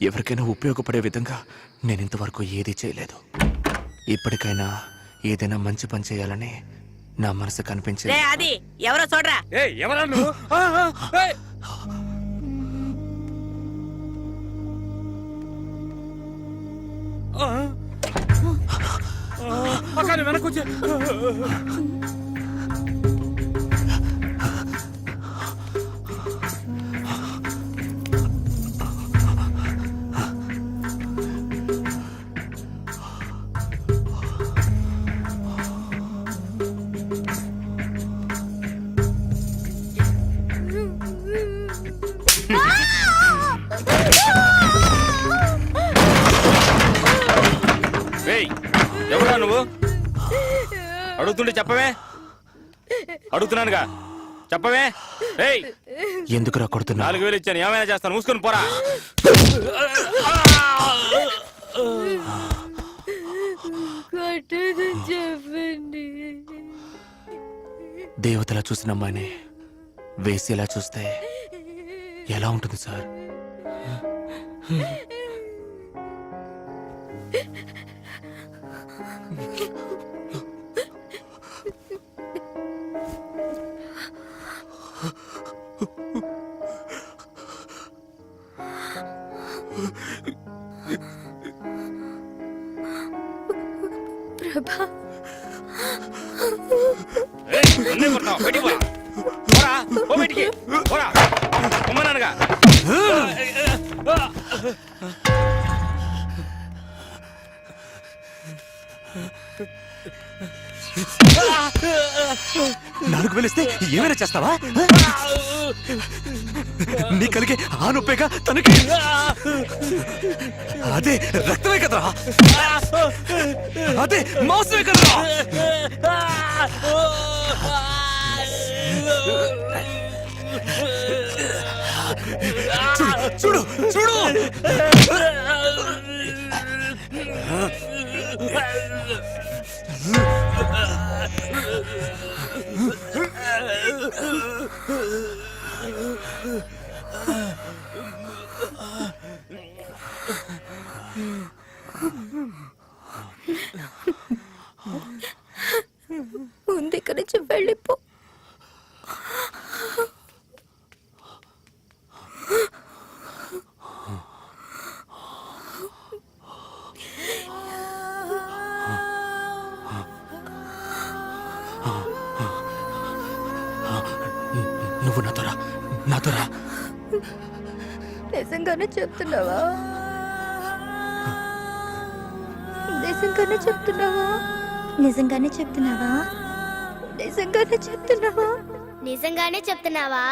ఎవరికైనా ఉపయోగపడే విధంగా నేను ఇంతవరకు ఏదీ చేయలేదు. ఇప్పటికైనా ఏదైనా మంచి పని చేయాలని నా మనసు కనిపించింది. అది ఎవరో చూడరా. ఎవరా నువ్వు? వెనకొచ్చే ఎవరా నువ్వు? అడుగుతుంటే చెప్పవే. అడుగుతున్నానుగా చెప్పవే. ఎందుకురా కొడుతున్నా? 4000 ఇచ్చాను, ఏమైనా చేస్తాను, మూసుకొని పోరా. చెప్పండి. దేవతలా చూసిన అమ్మాయిని వేసేలా చూస్తే ఎలా ఉంటుంది సార్? ప్రభా, నాలుగు వేలిస్తే ఏమైనా చేస్తావా? నీ కలిగే ఆ నొప్పేగా తనకి. అదే రక్తమే కదరా, అదే మాంసమే కదరా. చూడు చూడు ముందు ఇక్కడి నుంచి వెళ్ళిపో. నువ్వు నాతోరా, నాతోరా. నిజంగానే చెప్తున్నావా? నిజంగానే చెప్తున్నావా? నిజంగానే చెప్తున్నావా? నిజంగానే చెప్తున్నావా? నిజంగానే చెప్తున్నావా?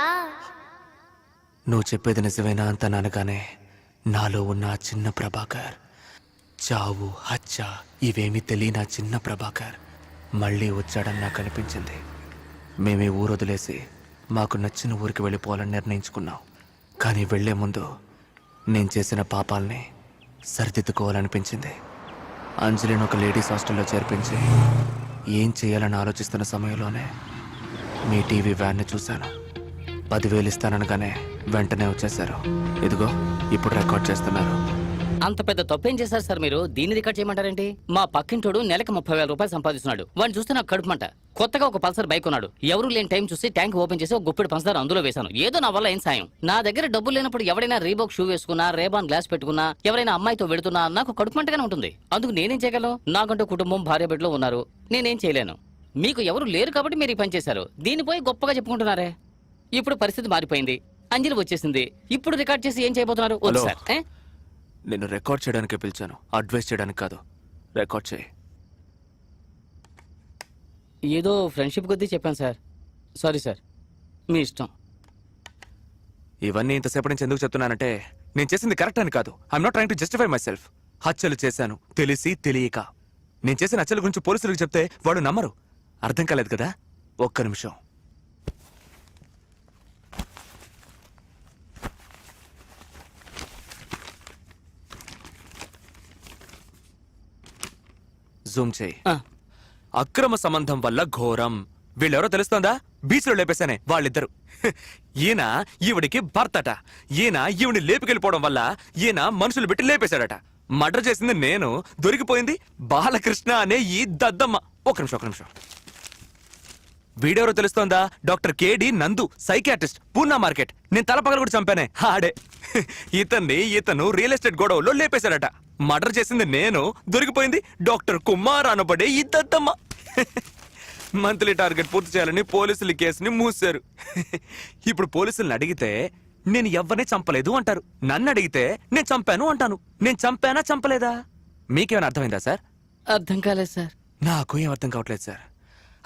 నువ్వు చెప్పేది నిజమేనా అంత అనగానే నాలో ఉన్న ఆ చిన్న ప్రభాకర్, చావు హత్య ఇవేమీ తెలియని ఆ చిన్న ప్రభాకర్ మళ్ళీ వచ్చాడని నాకు అనిపించింది. మేమే ఊరు వదిలేసి మాకు నచ్చిన ఊరికి వెళ్ళిపోవాలని నిర్ణయించుకున్నాం. కానీ వెళ్లే ముందు నేను చేసిన పాపాలని సరిదిద్దుకోవాలనిపించింది. అంజలిని ఒక లేడీస్ హాస్టల్లో చేర్పించి ఏం చేయాలని ఆలోచిస్తున్న సమయంలోనే మీ టీవీ వ్యాన్ని చూశాను. 10,000 ఇస్తాననగానే వెంటనే వచ్చేశారు. ఇదిగో ఇప్పుడు రికార్డ్ చేస్తున్నారు. అంత పెద్ద తప్పేం చేశారు సార్ మీరు? దీన్ని రికార్డ్ చేయమంటారేంటి? మా పక్కింటోడు నెలకు 30,000 రూపాయలు సంపాదిస్తున్నాడు. వాడిని చూస్తే నాకు కడుపుమంట. కొత్తగా ఒక పల్సర్ బైక్ ఉన్నాడు. ఎవరు లేని టైం చూసి ట్యాంక్ ఓపెన్ చేసి ఒక గుప్పెడు పంచదార అందులో వేశాను. ఏదో నా వల్ల ఏం సాయం. నా దగ్గర డబ్బులు లేనప్పుడు ఎవరైనా రీబాక్ షూ వేసుకున్నా, రేబాన్ గ్లాస్ పెట్టుకున్నా, ఎవరైనా అమ్మాయితో వెళుతున్నా నాకు కడుపుమంటగానే ఉంటుంది. అందుకు నేనేం చేయగలను? నాకంటూ కుటుంబం, భార్య బిడ్డలు ఉన్నారు. నేనేం చేయలేను. మీకు ఎవరు లేరు కాబట్టి మీరు ఈ పని చేశారు. దీనిపోయి గొప్పగా చెప్పుకుంటున్నారే. ఇప్పుడు పరిస్థితి మారిపోయింది. అంజలి వచ్చేసింది. ఇప్పుడు రికార్డ్ చేసి ఏం చేయబోతున్నారు? వద్దు సార్. నేను రికార్డ్ చేయడానికే పిలిచాను, అడ్వైస్ చేయడానికి కాదు. రికార్డ్ చేయి. ఏదో ఫ్రెండ్షిప్ కొద్దీ చెప్పాను సార్. సారీ సార్, మీ ఇష్టం. ఇవన్నీ ఇంతసేపటి నుంచి ఎందుకు చెప్తున్నానంటే నేను చేసింది కరెక్ట్ అని కాదు. I'm not trying to justify my self. హత్యలు చేశాను తెలిసి తెలియక. నేను చేసిన హత్యల గురించి పోలీసులకు చెప్తే వాడు నమ్మరు. అర్థం కాలేదు కదా? ఒక్క నిమిషం. జూమ్ చేయి. అక్రమ సంబంధం వల్ల ఘోరం. వీళ్ళెవరో తెలుస్తోందా? బీచ్ లో లేపేశానే వాళ్ళిద్దరు. ఈయన ఈవిడికి భర్తట. ఈయన ఈవిని లేపుకెళ్ళిపోవడం వల్ల ఈయన మనుషులు పెట్టి లేపేశాడట. మర్డర్ చేసింది నేను, దొరికిపోయింది బాలకృష్ణ అనే ఈ దద్దమ్మ. ఒక నిమిషం. వీడెవరో తెలుస్తోందా? డాక్టర్ కేడి నందు, సైకియాట్రిస్ట్, పూనా మార్కెట్. నేను తలపగలు కూడా చంపానే ఆడే. ఇతను రియల్ ఎస్టేట్ గొడవలో లేపేశాడట. మర్డర్ చేసింది నేను, దొరికిపోయింది డాక్టర్ కుమార్ అనబడే ఈ దద్దమ్మ. మంత్లీ టార్గెట్ పూర్తి చేయాలని పోలీసులు కేసుని మూసారు. ఇప్పుడు పోలీసుల్ని అడిగితే నేను ఎవరిని చంపలేదు అంటారు. నన్ను అడిగితే నేను చంపాను అంటాను. నేను చంపానా చంపలేదా? మీకేమైనా అర్థమైందా సార్? అర్థం కాలేదు సార్. నాకు ఏం అర్థం కావట్లేదు సార్.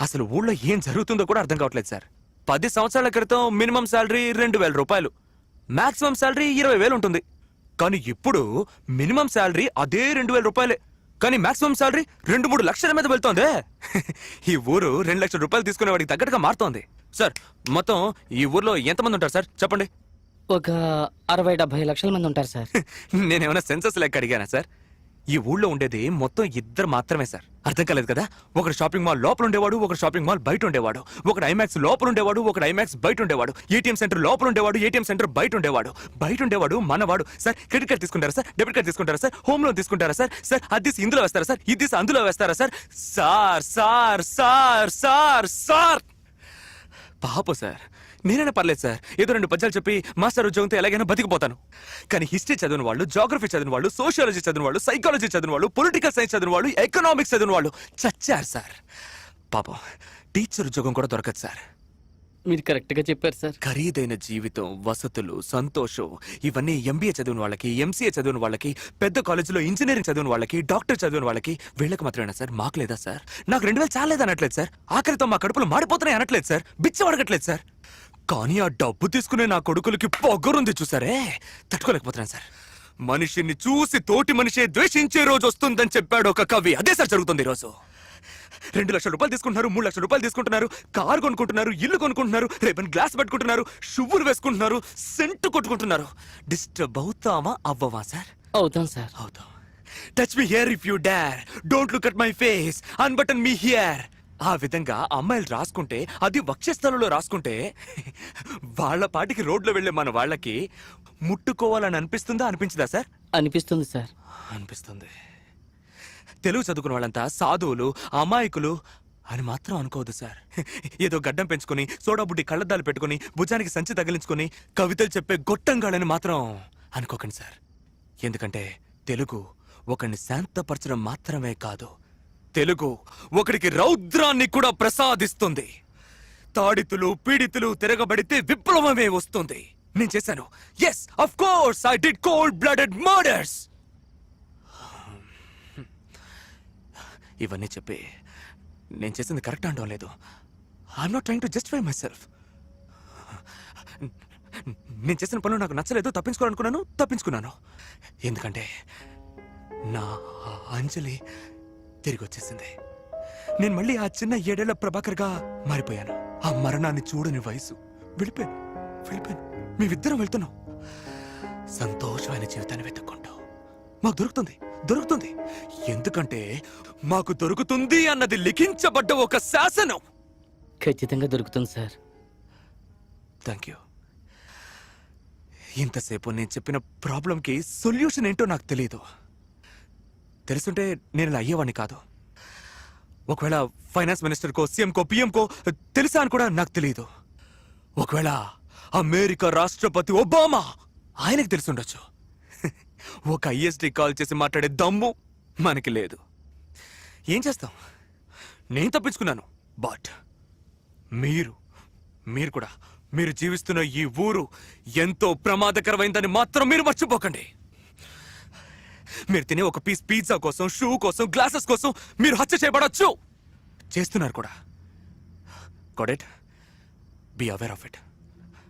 అసలు ఊళ్ళో ఏం జరుగుతుందో కూడా అర్థం కావట్లేదు సార్. 10 సంవత్సరాల క్రితం మినిమం శాలరీ 2,000 రూపాయలు, మాక్సిమం శాలరీ 20,000 ఉంటుంది. కానీ ఇప్పుడు మినిమం శాలరీ అదే 2,000 రూపాయలే, కానీ మాక్సిమం శాలరీ 2-3 లక్షల మీద వెళ్తోంది. ఈ ఊరు 2 లక్షల రూపాయలు తీసుకునే వాడికి తగ్గట్టుగా మారుతోంది. సార్, మొత్తం ఈ ఊర్లో ఎంతమంది ఉంటారు సార్ చెప్పండి? ఒక 60-70 లక్షల మంది ఉంటారు సార్. నేనేమైనా సెన్సస్ లెక్క అడిగానా సార్? ఈ ఊళ్ళో ఉండేది మొత్తం 2 మాత్రమే సార్. అర్థం కాలేదు కదా? ఒకడు షాపింగ్ మాల్ లోపల ఉండేవాడు, ఒకడు షాపింగ్ మాల్ బయట ఉండేవాడు. ఒకడు ఐమాక్స్ లోపల ఉండేవాడు, ఒకడు ఐమాక్స్ బయట ఉండేవాడు. ఏటీఎం సెంటర్ లోపల ఉండేవాడు, ఏటీఎం సెంటర్ బయట ఉండేవాడు. మనవాడు. సార్, క్రెడిట్ కార్డ్ తీసుకుంటారా సార్? డెబిట్ కార్డ్ తీసుకుంటారా సార్? హోమ్ లోన్ తీసుకుంటారా సార్? సార్, అది ఇందులో వేస్తారా సార్? ఇది అందులో వేస్తారా సార్? సార్ పాపం సార్, నేనైనా పర్లేదు సార్, ఏదో 2 పద్యాలు చెప్పి మాస్టర్ ఉద్యోగంతో ఎలాగైనా బతికిపోతాను. కానీ హిస్టరీ చదివిన వాళ్ళు, జాగ్రఫీ చదివిన వాళ్ళు, సోషియాలజీ చదివిన వాళ్ళు, సైకాలజీ చదివిన వాళ్ళు, పొలిటికల్ సైన్స్ చదివిన వాళ్ళు, ఎకనామిక్స్ చదివిన వాళ్ళు చచ్చారు సార్. పాపం టీచర్ ఉద్యోగం కూడా దొరకదు సార్. మీరు కరెక్ట్ గా చెప్పారు సార్. ఖరీదైన జీవితం, వసతులు, సంతోషం ఇవన్నీ ఎంబీఏ చదివిన వాళ్ళకి, ఎంసీఏ చదివిన వాళ్ళకి, పెద్ద కాలేజీలో ఇంజనీరింగ్ చదివిన వాళ్ళకి, డాక్టర్ చదివిన వాళ్ళకి, వీళ్ళకి మాత్రమేనా సార్? మాకు లేదా సార్? నాకు 2,000 చాలేదు అనట్లేదు సార్. ఆఖరితో మా కడుపులు మాడిపోతున్నాయి అనట్లేదు సార్. బిచ్చ అడగట్లేదు సార్. కానీ ఆ డబ్బు తీసుకునే నా కొడుకులకి పొగరుంది చూసారే, తట్టుకోలేకపోతున్నాను సార్. మనిషిని చూసి తోటి మనిషే ద్వేషించే రోజు వస్తుందని చెప్పాడు ఒక కవి. అదే సార్ జరుగుతుంది ఈరోజు. 2 లక్షల రూపాయలు తీసుకుంటున్నారు, 3 లక్షల రూపాయలు తీసుకుంటున్నారు, కారు కొనుక్కుంటున్నారు, ఇల్లు కొనుక్కుంటున్నారు, రేపని గ్లాస్ పట్టుకుంటున్నారు, షువ్వులు వేసుకుంటున్నారు, సెంటు కొట్టుకుంటున్నారు. డిస్టర్బ్ అవుతామా అవ్వవా సార్? అవుతాం సార్. అవుతాం. Touch me here if you dare, don't look at my face, unbutton me here. ఆ విధంగా అమ్మాయిలు రాసుకుంటే, అది వక్షస్థలంలో రాసుకుంటే, వాళ్ళ పాటికి రోడ్లో వెళ్లే మన వాళ్ళకి ముట్టుకోవాలని అనిపిస్తుందా అనిపించదా సార్? అనిపిస్తుంది సార్. అనిపిస్తుంది. తెలుగు చదువుకున్న వాళ్ళంతా సాధువులు, అమాయకులు అని మాత్రం అనుకోవద్దు సార్. ఏదో గడ్డం పెంచుకొని, సోడా బుడ్డి కళ్ళద్దాలు పెట్టుకుని, భుజానికి సంచి తగిలించుకొని కవితలు చెప్పే గొట్టంగాళ్ళని మాత్రం అనుకోకండి సార్. ఎందుకంటే తెలుగు ఒకరిని శాంతపరచడం మాత్రమే కాదు, తెలుగు ఒకడికి రౌద్రాన్ని కూడా ప్రసాదిస్తుంది. తాడితులు, పీడితులు తిరగబడితే విప్లవమే వస్తుంది. నేను చేశాను. Yes, of course I did cold blooded murders. ఇవన్నీ చెప్పి నేను చేసింది కరెక్ట్ అనడం లేదు. I'm not trying to justify myself. నేను చేసిన పనులు నాకు నచ్చలేదు, తప్పించుకున్నాను. ఎందుకంటే నా అంజలి తిరిగి వచ్చేసింది. నేను మళ్ళీ ఆ చిన్న 7 ఏళ్ల ప్రభాకర్గా మారిపోయాను. ఆ మరణాన్ని చూడని వయసు. వెళ్ళిపోయాను. మేమిద్దరం వెళ్తున్నాం సంతోషమైన జీవితాన్ని వెతుక్కుంటూ. మాకు దొరుకుతుంది. ఎందుకంటే మాకు దొరుకుతుంది అన్నది లిఖించబడ్డ ఒక శాసనం. ఖచ్చితంగా దొరుకుతుంది సార్. Thank you. ఇంతసేపు నేను చెప్పిన ప్రాబ్లంకి సొల్యూషన్ ఏంటో నాకు తెలియదు. తెలుసుంటే నేను ఇలా అయ్యేవాడిని కాదు. ఒకవేళ ఫైనాన్స్ మినిస్టర్కో, సీఎంకో, పిఎంకో తెలుసా అని కూడా నాకు తెలియదు. ఒకవేళ అమెరికా రాష్ట్రపతి ఒబామా ఆయనకు తెలుసుండొచ్చు. ఒక ఐఎస్డి కాల్ చేసి మాట్లాడే దమ్ము మనకి లేదు. ఏం చేస్తాం? నేను తప్పించుకున్నాను. బట్ మీరు కూడా, మీరు జీవిస్తున్న ఈ ఊరు ఎంతో ప్రమాదకరమైందని మాత్రం మీరు మర్చిపోకండి. మీరు తినే ఒక పీస్ పిజ్జా కోసం, షూ కోసం, గ్లాసెస్ కోసం మీరు హత్య చేయబడచ్చు. చేస్తున్నారు కూడా. Got it? Be aware of it.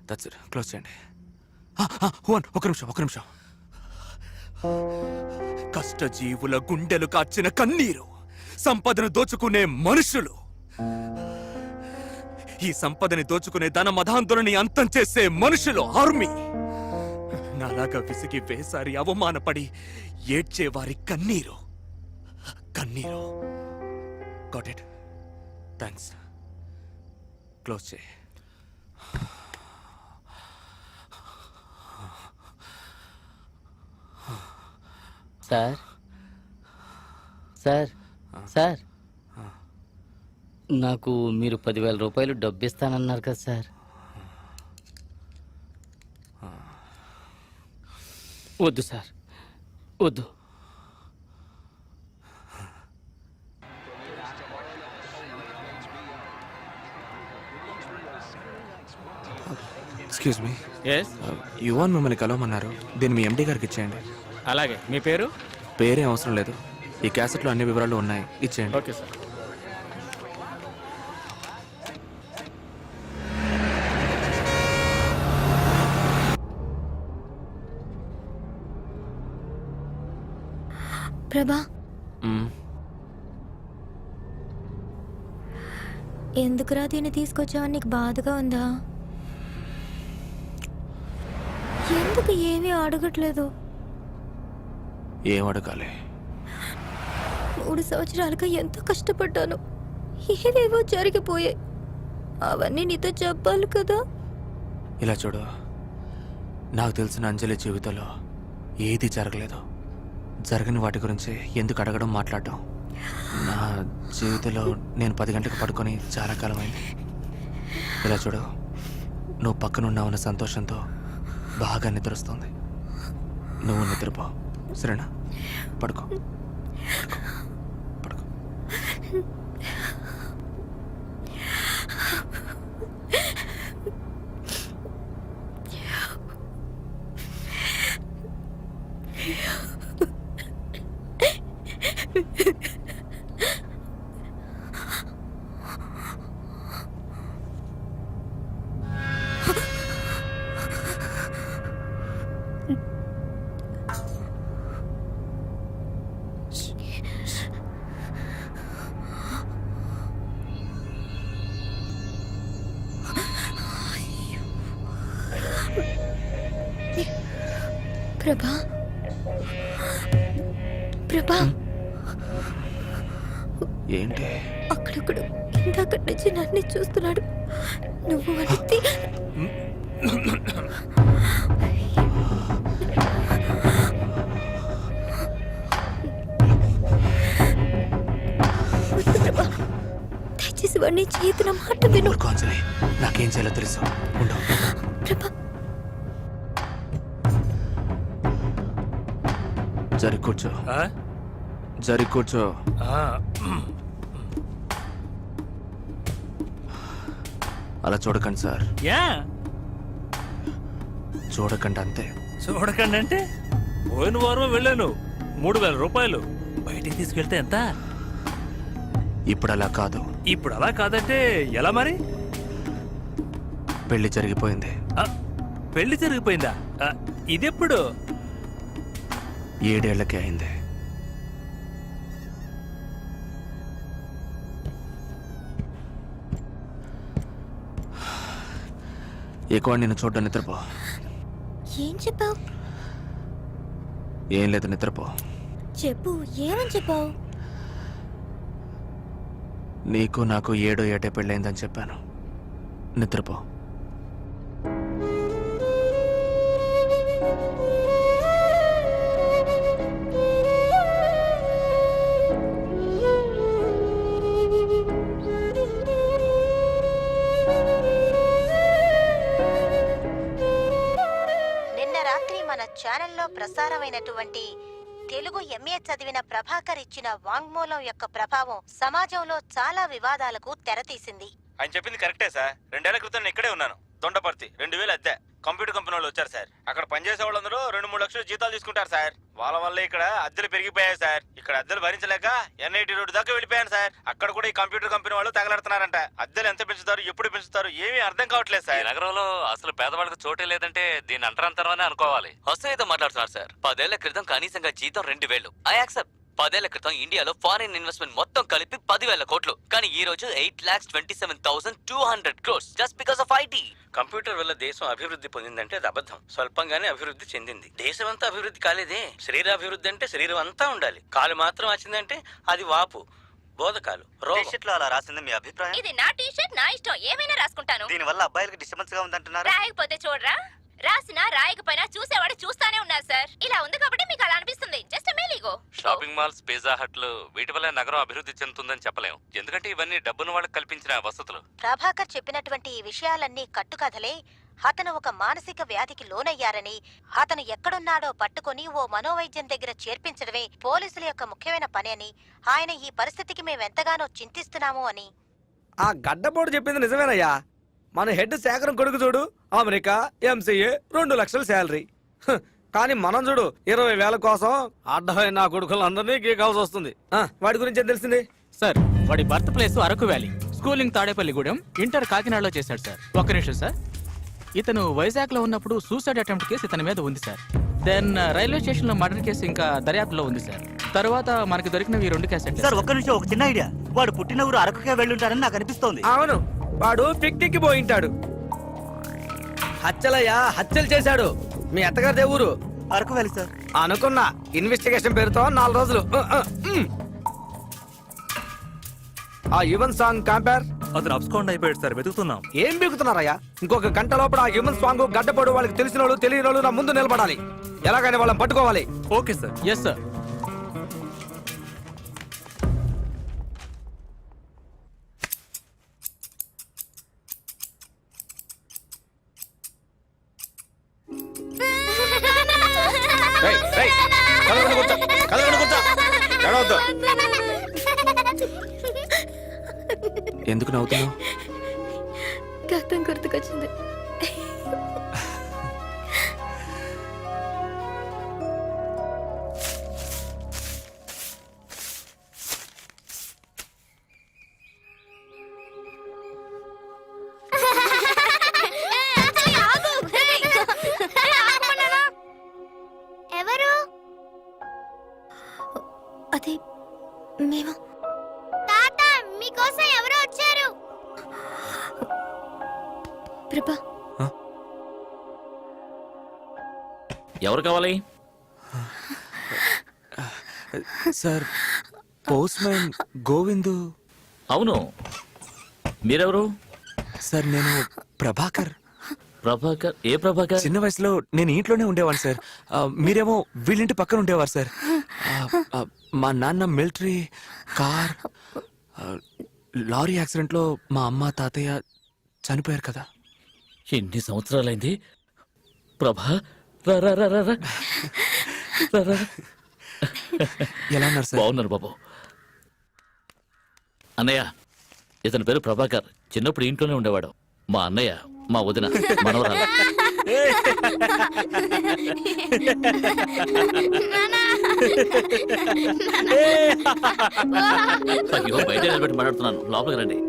That's it. Close చేయండి. ఒక నిమిషం. కష్టజీవుల గుండెలు కార్చిన కన్నీరు, సంపదను దోచుకునే మనుషులు, ఈ సంపదని దోచుకునే ధన మదాంతులని అంతం చేసే మనుషులు, ఆర్మీ. నాలాగా విసిగి వేసారి అవమానపడి ఏడ్చేవారి కన్నీరు. Got it? థ్యాంక్స్. క్లోజ్ చేయి. సార్ సార్ సార్ నాకు మీరు 10,000 రూపాయలు డబ్బు ఇస్తానన్నారు కదా సార్. వద్దు సార్, వద్దు. ఎక్స్క్యూజ్ మీ, ఎస్, యువన్ మిమ్మల్ని కలవమన్నారు. దీన్ని మీ ఎండి గారికి ఇచ్చేయండి. అలాగే. మీ పేరు? పేరేం అవసరం లేదు, ఈ క్యాసెట్లో అన్ని వివరాలు ఉన్నాయి, ఇచ్చేయండి. Okay sir. ప్రభా, మ్మ్. ఎందుకురా దీన్ని తీసుకొచ్చావని నీకు బాధగా ఉందా? ఎందుకు ఏమీ అడగట్లేదు? ఏం అడగాలి? 3 సంవత్సరాలుగా ఎంతో కష్టపడ్డాను, ఏవేవో జరిగిపోయాయి. అవన్నీ నీతో చెప్పాలి కదా. ఇలా చూడు, నాకు తెలిసిన అంజలి జీవితంలో ఏది జరగలేదు. జరగని వాటి గురించి ఎందుకు అడగడం, మాట్లాడడం? నా జీవితంలో నేను 10 గంటలకు పడుకొని చాలా కాలం అయింది. ఇలా చూడు, నువ్వు పక్కనున్నావన్న సంతోషంతో బాగా నిద్రొస్తుంది. నువ్వు నిద్రపో, సరేనా? పడుకో, పడుకో. ప్రభా, ప్రభా, ఏంటి? అక్కడొక్కడు ఇందాకటి నుంచి నన్ను చూస్తున్నాడు. నువ్వు అనేది ప్రభా, దయచేసి వాడిని చేతుల మాట విను. ఊరుకో అంజలి, నాకేం చేయాలో తెలుసు. ఉండు. ప్రభా, జరి కూర్చో, జరి కూర్చో. అలా చూడకండి సార్, యా చూడకండి అంతే. చూడకండి అంటే పోయిన వారం వెళ్ళాను, 3,000 రూపాయలు బయటికి తీసుకెళ్తే ఎంత? ఇప్పుడు అలా కాదు. ఇప్పుడు అలా కాదంటే ఎలా మరి? పెళ్లి జరిగిపోయింది. ఆ, పెళ్లి జరిగిపోయిందా? ఇదెప్పుడు? 7 ఏళ్లకే అయింది. ఎక్కువ నిన్ను చూడ్డం, నిద్రపో. ఏం చెప్పావు? ఏం లేదు, నిద్రపో. చెప్పు, ఏమని చెప్పావు? నీకు నాకు 7 ఏటే పెళ్ళైందని చెప్పాను. నిద్రపో. నిన్న రాత్రి మన ఛానల్లో ప్రసారమైనటువంటి తెలుగు ఎంఏ చదివిన ప్రభాకర్ ఇచ్చిన వాంగ్మూలం యొక్క ప్రభావం సమాజంలో చాలా వివాదాలకు తెరతీసింది. ఆయన చెప్పింది కరెక్టే సార్. 2 ఏళ్ల క్రితం నేను ఇక్కడే ఉన్నాను. దొండపర్తి 2000 అద్దె. కంప్యూటర్ కంపెనీ వాళ్ళు వచ్చారు సార్. అక్కడ పనిచేసే వాళ్ళందరూ 2-3 లక్షలు జీతాలు తీసుకుంటారు సార్. వాళ్ళ వల్ల ఇక్కడ అద్దెలు పెరిగిపోయాయి సార్. ఇక్కడ అద్దెలు భరించలేక ఎన్ఐటి రోడ్డు దాకా వెళ్ళిపోయాను సార్. అక్కడ కూడా ఈ కంప్యూటర్ కంపెనీ వాళ్ళు తగలడుతున్నారంట. అద్దెలు ఎంత పెంచుతారు, ఎప్పుడు పెంచుతారు, ఏమీ అర్థం కావట్లేదు ఈ సార్. నగరంలో అసలు పేదవాళ్ళకి చోటే లేదంటే దీని అంతరంతరమనే అనుకోవాలి. వస్తున్నైతే మాట్లాడుతున్నారు సార్. 10 ఏళ్ల క్రితం కనీసంగా జీతం 2,000. I accept. 10 ఏళ్ల క్రితం ఇండియాలో ఫారిన్ ఇన్వెస్ట్మెంట్ మొత్తం కలిపి 10,000 కోట్లు. కానీ ఈ రోజు 8,27,200 crores just because of IT. Computer వల్ల దేశం అభివృద్ధి పొందిందంటే అది అబద్ధం. స్వల్పంగానే అభివృద్ధి చెందింది. దేశం అంతా అభివృద్ధి కాలేదే. శరీరాభివృద్ధి అంటే శరీరం అంతా ఉండాలి. కాలు మాత్రం వచ్చిందంటే అది వాపు, బోధకాలు, రోగం. అలా రాసింది మీ అభిప్రాయం? ఇది నా టీషర్ట్, నా ఇష్టం, ఏమైనా రాసుకుంటాను. దీని వల్ల అబ్బాయిలకి డిస్టర్బెన్స్ గా ఉందంటున్నారు. రాయకపోతే చూడరా, రాసినా రాయకపోయినా చూసేవాడు చూస్తానే ఉన్నారు సార్. ఇలా ఉంది కాబట్టి మీకు అలా అనిపిస్తుంది. జస్ట్ మేలీగో. షాపింగ్ మాల్స్, పిజ్జా హట్లు వీటి వల్ల నగరం అభివృద్ధి చెందుతుందని చెప్పలేం. ఎందుకంటే ఇవన్నీ డబ్బును వాళ్ళకి కల్పించిన వసతులు. ప్రభాకర్ చెప్పినటువంటి ఈ విషయాలన్నీ కట్టుకథలే. అతను ఒక మానసిక వ్యాధికి లోనయ్యారని, అతను ఎక్కడున్నాడో పట్టుకొని ఓ మనోవైద్యం దగ్గర చేర్పించడమే పోలీసుల యొక్క ముఖ్యమైన పని అని, ఆయన ఈ పరిస్థితికి మేమెంతగానో చింతిస్తున్నాము అని. ఆ గడ్డపోటు చెప్పింది నిజమేనయ్యా. మన హెడ్ శేఖరం కొడుకు చూడు, అమెరికా ఎంసీఏ 2 లక్షల శాలరీ. కానీ మనం చూడు 20,000 కోసం అడ్డమైన నా కొడుకులందరినీ గీకాల్సి వస్తుంది. వాడి గురించి ఏం తెలిసింది? సార్, వాడి birth place Araku valley, schooling Tadepalligudem, inter కాకినాడలో చేశాడు సార్. ఒక్క నిమిషం సార్. ఇతను వైజాగ్ లో ఉన్నప్పుడు సూసైడ్ అటెంప్ట్ కేసు ఇతని మీద ఉంది సార్. దెన్ రైల్వే స్టేషన్ లో మర్డర్ కేసు ఇంకా దర్యాప్తులో ఉంది సార్. తర్వాత మనకి దొరికినవి 2 కేసెట్లు. సార్ ఒక్క నిమిషం, ఒక చిన్న ఐడియా. వాడు పుట్టిన ఊరు అరకుకే వెళ్ళుంటారని నాకు అనిపిస్తోంది. అవును, వాడు పిక్నిక్ పోయింటాడు. హత్యలయ్యా, హత్యలు చేశాడు. మీ అత్తగారి ఊరు అరకు వెళ్ళి సార్. అనుకున్నా. ఇన్వెస్టిగేషన్ పేరుతో 4 రోజులు. ఆ యువన్ సాంగ్ కంపేర్. అతను అబ్స్కాండ్ అయిపోయాడు సార్, వెతుకుతున్నాం. ఏం బిగుతున్నారయ్యా? ఇంకొక గంట లోపల ఆ యువన్ సాంగ్ గడ్డపడు వాళ్ళకి తెలిసిన వాళ్ళు తెలియని వాళ్ళు నా ముందు నిలబడాలి. ఎలాగైనా వాళ్ళని పట్టుకోవాలి. Okay sir. Yes sir. ఎందుకు నవ్వుతున్నావు? గతం గుర్తుకొచ్చింది. ఎవరు? అది మేము. తాత, మీకోసం ఎవరు వచ్చారు? ప్రభా, ఎవరు కావాలి? Sir, post man Govindu. అవును, మీరెవరు? సార్, నేను ప్రభాకర్. ప్రభాకర్? ఏ ప్రభాకర్? చిన్న వయసులో నేను ఇంట్లోనే ఉండేవాను సార్. మీరేమో వీళ్ళింటి పక్కన ఉండేవారు సార్. మా నాన్న మిలిటరీ, కార్, లారీ యాక్సిడెంట్ లో మా అమ్మ తాతయ్య చనిపోయారు కదా. ఎన్ని సంవత్సరాలైంది? ప్రభా, రా రా రా రా రా. రా రా. ఎలా ఉన్నారు సార్? బాగున్నారు బాబు. అన్నయ్య, ఇతని పేరు ప్రభాకర్. చిన్నప్పుడు ఇంట్లోనే ఉండేవాడు. మా అన్నయ్య, మా వదిన, మనవరాలు. అయ్యో, బయట నిలబెట్టి మాట్లాడుతున్నాను, లోపలికి రండి.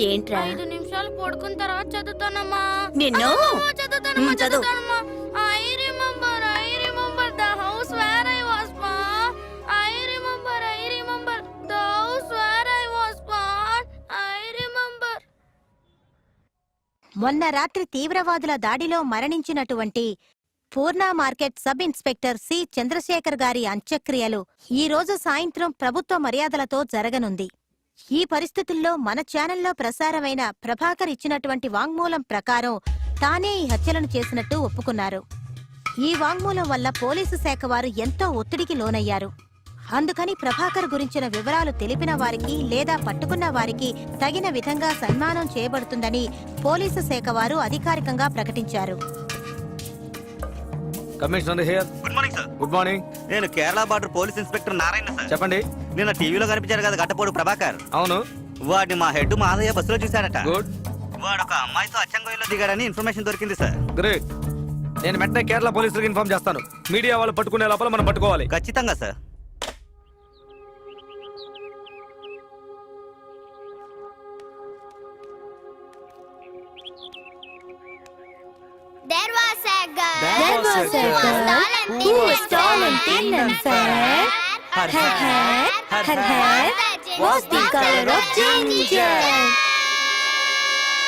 ఏంట్రా? 5 నిమిషాలు పడుకున్న తర్వాత చదువుతానమ్మా. నిన్ను చదువుతానమ్మా. చదువు. I remember the house where I was born. I remember the house where I was born. I remember. మొన్న రాత్రి తీవ్రవాదుల దాడిలో మరణించినటువంటి Purna market sub inspector C Chandrasekhar గారి అంత్యక్రియలు ఈ రోజు సాయంత్రం ప్రభుత్వ మర్యాదలతో జరగనుంది. ఈ పరిస్థితుల్లో మన ఛానల్లో ప్రసారమైన ప్రభాకర్ ఇచ్చినటువంటి వాంగ్మూలం ప్రకారం తానే ఈ హత్యలను చేసినట్టు ఒప్పుకున్నారు. ఈ వాంగ్మూలం వల్ల పోలీసు శాఖ వారు ఎంతో ఒత్తిడికి లోనయ్యారు. అందుకని ప్రభాకర్ గురించిన వివరాలు తెలిపిన వారికి లేదా పట్టుకున్న వారికి తగిన విధంగా సన్మానం చేయబడుతుందని పోలీసు శాఖ వారు అధికారికంగా ప్రకటించారు. Commissioner here. Good morning sir. Good morning. నేను Kerala border police inspector Narayana sir. చెప్పండి. నిన్న టీవీలో కనిపించారు కదా గడ్డపోడు ప్రభాకర్. అవును. వాడిని మా హెడ్ మాదయ్య బస్సులో చూశాడట. గుడ్. వాడు ఒక అమ్మాయితో అచ్చంగోయిలో దిగాడని ఇన్ఫర్మేషన్ దొరికింది సార్. గ్రేట్. నేను వెంటనే కేరళ పోలీసులకు ఇన్ఫార్మ్ చేస్తాను. మీడియా వాళ్ళు పట్టుకునే లోపల మనం పట్టుకోవాలి. ఖచ్చితంగా sir. There was a girl. There was a girl who was tall and thin and fair. Her hair was the color of ginger.